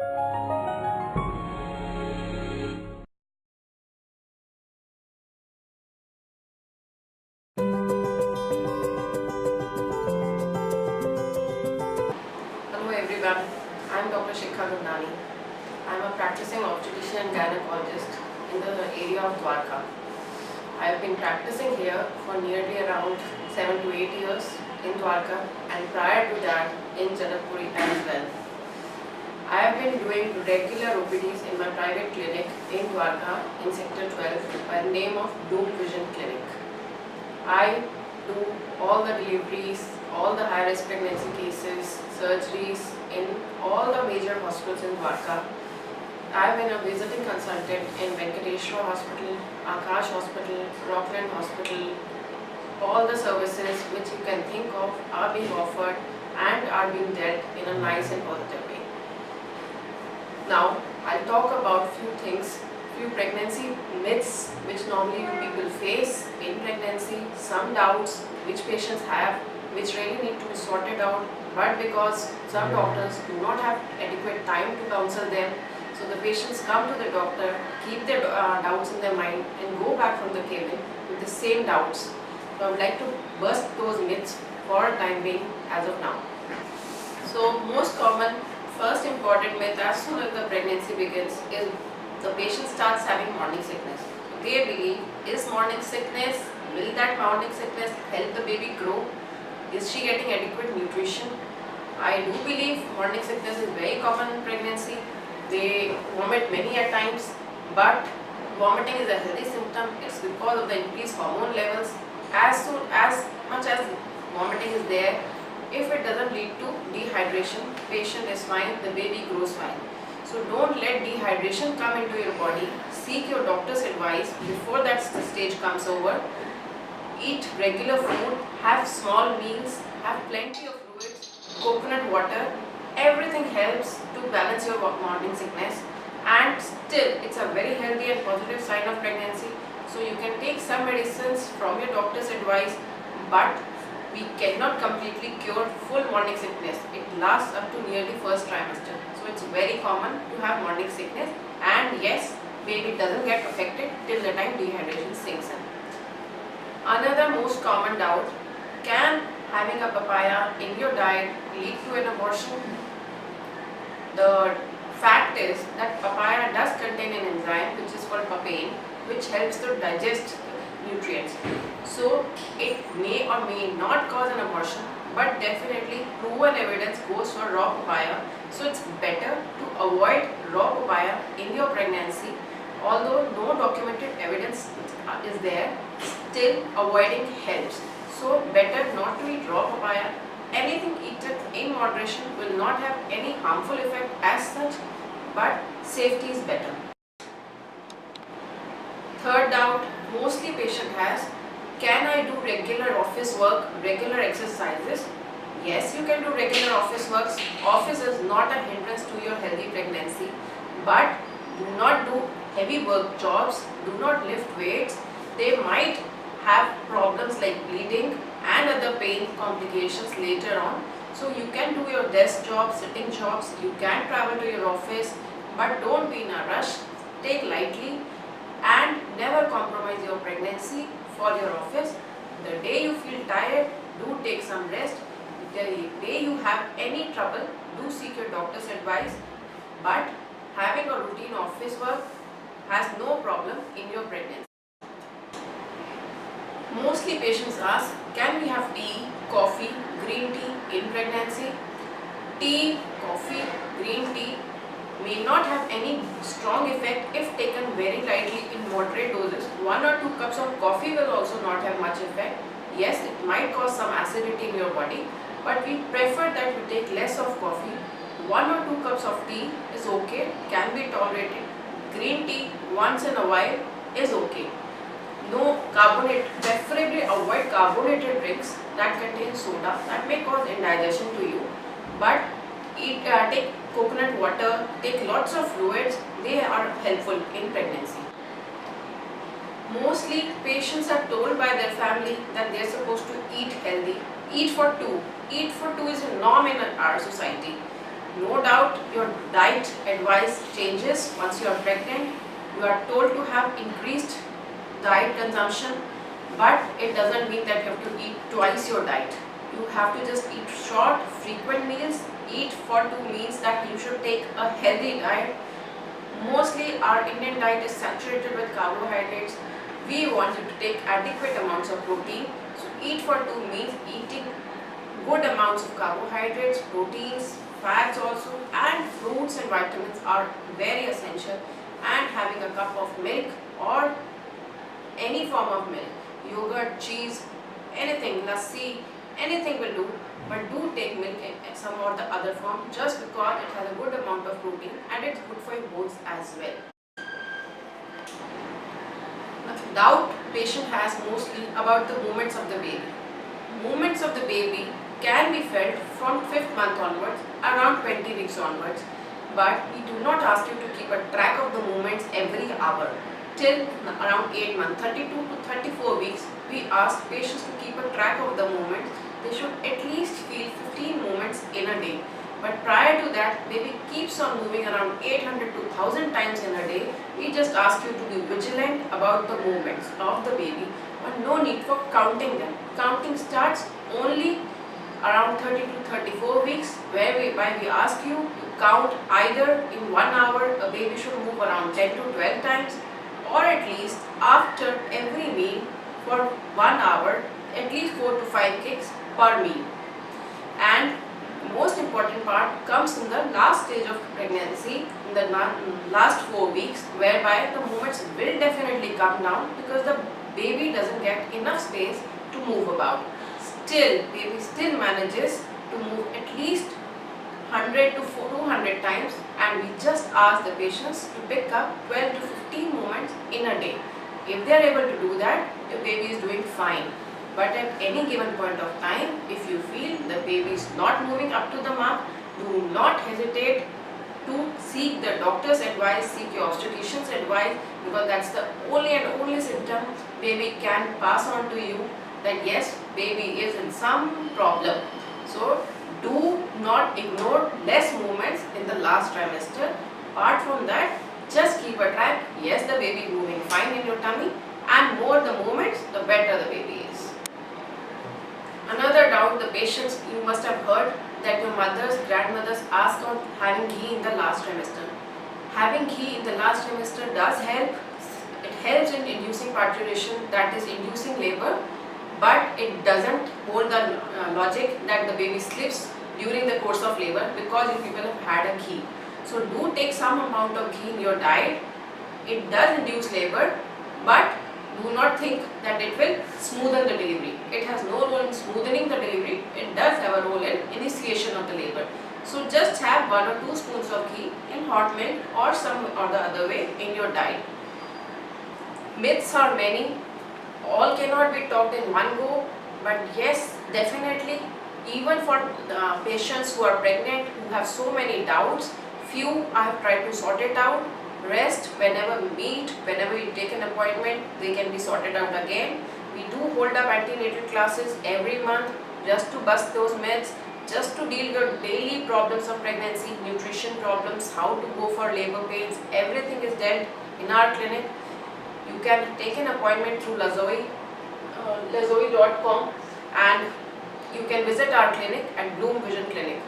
Hello everyone, I am Dr. Shikha Gurnani. I am a practicing obstetrician and gynecologist in the area of Dwarka. I have been practicing here for nearly around 7 to 8 years in Dwarka and prior to that in Janakpuri as well. I have been doing regular OPDs in my private clinic in Dwarka in Sector 12 by the name of Doom Vision Clinic. I do all the deliveries, all the high-risk pregnancy cases, surgeries in all the major hospitals in Dwarka. I have been a visiting consultant in Venkateshwar Hospital, Akash Hospital, Rockland Hospital. All the services which you can think of are being offered and are being dealt in a nice and positive way. Now, I'll talk about few things, few pregnancy myths which normally people face in pregnancy, some doubts which patients have which really need to be sorted out, but because some doctors do not have adequate time to counsel them, so the patients come to the doctor, keep their doubts in their mind and go back from the cabin with the same doubts. So I would like to burst those myths for a time being as of now. So most common, first important myth as soon as the pregnancy begins is the patient starts having morning sickness. They believe, is morning sickness, will that morning sickness help the baby grow? Is she getting adequate nutrition? I do believe morning sickness is very common in pregnancy. They vomit many at times, but vomiting is a healthy symptom. It's because of the increased hormone levels. As much as vomiting is there, if it doesn't lead to dehydration, patient is fine, the baby grows fine. So don't let dehydration come into your body. Seek your doctor's advice before that stage comes over. Eat regular food, have small meals, have plenty of fluids, coconut water. Everything helps to balance your morning sickness, and still it's a very healthy and positive sign of pregnancy. So you can take some medicines from your doctor's advice, but we cannot completely cure full morning sickness. It lasts up to nearly first trimester. So it's very common to have morning sickness, and yes, baby doesn't get affected till the time dehydration sinks in. Another most common doubt, can having a papaya in your diet lead to an abortion? The fact is that papaya does contain an enzyme which is called papain, which helps to digest nutrients. So it may or may not cause an abortion, but definitely proven evidence goes for raw papaya. So it's better to avoid raw papaya in your pregnancy. Although no documented evidence is there, still avoiding helps. So better not to eat raw papaya. Anything eaten in moderation will not have any harmful effect as such, but safety is better. Third doubt mostly patient has, can I do regular office work, regular exercises? Yes, you can do regular office works. Office is not a hindrance to your healthy pregnancy, but do not do heavy work jobs, do not lift weights. They might have problems like bleeding and other pain complications later on. So you can do your desk jobs, sitting jobs, you can travel to your office, but don't be in a rush. Take lightly and never compromise your pregnancy for your office. The day you feel tired, do take some rest. The day you have any trouble, do seek your doctor's advice. But having a routine office work has no problem in your pregnancy. Mostly patients ask, can we have tea, coffee, green tea in pregnancy? Tea, coffee, green tea may not have any strong effect if taken very lightly in moderate doses. 1 or 2 cups of coffee will also not have much effect. Yes, it might cause some acidity in your body, but we prefer that you take less of coffee. 1 or 2 cups of tea is okay, can be tolerated. Green tea once in a while is okay. No carbonated, preferably avoid carbonated drinks that contain soda, that may cause indigestion to you. But take coconut water, take lots of fluids, they are helpful in pregnancy. Mostly patients are told by their family that they are supposed to eat healthy. Eat for two. Eat for two is a norm in our society. No doubt your diet advice changes once you are pregnant. You are told to have increased diet consumption, but it doesn't mean that you have to eat twice your diet. You have to just eat short, frequent meals. Eat for 2 meals. That you should take a healthy diet. Mostly our Indian diet is saturated with carbohydrates. We want you to take adequate amounts of protein. So eat for 2 meals, eating good amounts of carbohydrates, proteins, fats also, and fruits and vitamins are very essential. And having a cup of milk or any form of milk, yogurt, cheese, anything, lassi, anything will do. But do take milk in some or the other form, just because it has a good amount of protein and it's good for your bones as well. The doubt patient has mostly about the movements of the baby. Movements of the baby can be felt from 5th month onwards, around 20 weeks onwards, but we do not ask you to keep a track of the movements every hour. Till around 8 months, 32 to 34 weeks, we ask patients to keep a track of the movements. They should at least feel 15 movements in a day. But prior to that, baby keeps on moving around 800 to 1000 times in a day. We just ask you to be vigilant about the movements of the baby, but no need for counting them. Counting starts only around 30 to 34 weeks, whereby we ask you to count either in 1 hour a baby should move around 10 to 12 times, or at least after every meal for 1 hour, at least 4 to 5 kicks per meal. And the most important part comes in the last stage of pregnancy, in the last 4 weeks, whereby the movements will definitely come down because the baby doesn't get enough space to move about. Still, baby still manages to move at least 100 to 200 times, and we just ask the patients to pick up 12 to 15 movements in a day. If they are able to do that, the baby is doing fine. But at any given point of time, if you feel the baby is not moving up to the mark, do not hesitate to seek the doctor's advice, seek your obstetrician's advice, because that's the only symptom baby can pass on to you, that yes, baby is in some problem. So do not ignore less movements in the last trimester. Apart from that, just keep a track. Yes, the baby is moving fine in your tummy, and more the movements, the better the baby is. Another doubt the patients, you must have heard that your mothers, grandmothers ask on having ghee in the last trimester. Having ghee in the last trimester does help. It helps in inducing parturition, that is inducing labor, but it doesn't hold the logic that the baby slips during the course of labor, because you people have had a ghee. So do take some amount of ghee in your diet. It does induce labor, but do not think that it will smoothen the delivery. It has no role in smoothening the delivery. It does have a role in initiation of the labor. So just have 1 or 2 spoons of ghee in hot milk or some or the other way in your diet. Myths are many. All cannot be talked in one go, but yes, definitely, even for patients who are pregnant, who have so many doubts, few I have tried to sort it out. Rest, whenever we meet, whenever we take an appointment, they can be sorted out again. We do hold up antenatal classes every month just to bust those myths, just to deal with daily problems of pregnancy, nutrition problems, how to go for labor pains. Everything is dealt in our clinic. You can take an appointment through Lazoi, lazoi.com, and you can visit our clinic at Bloom Vision Clinic.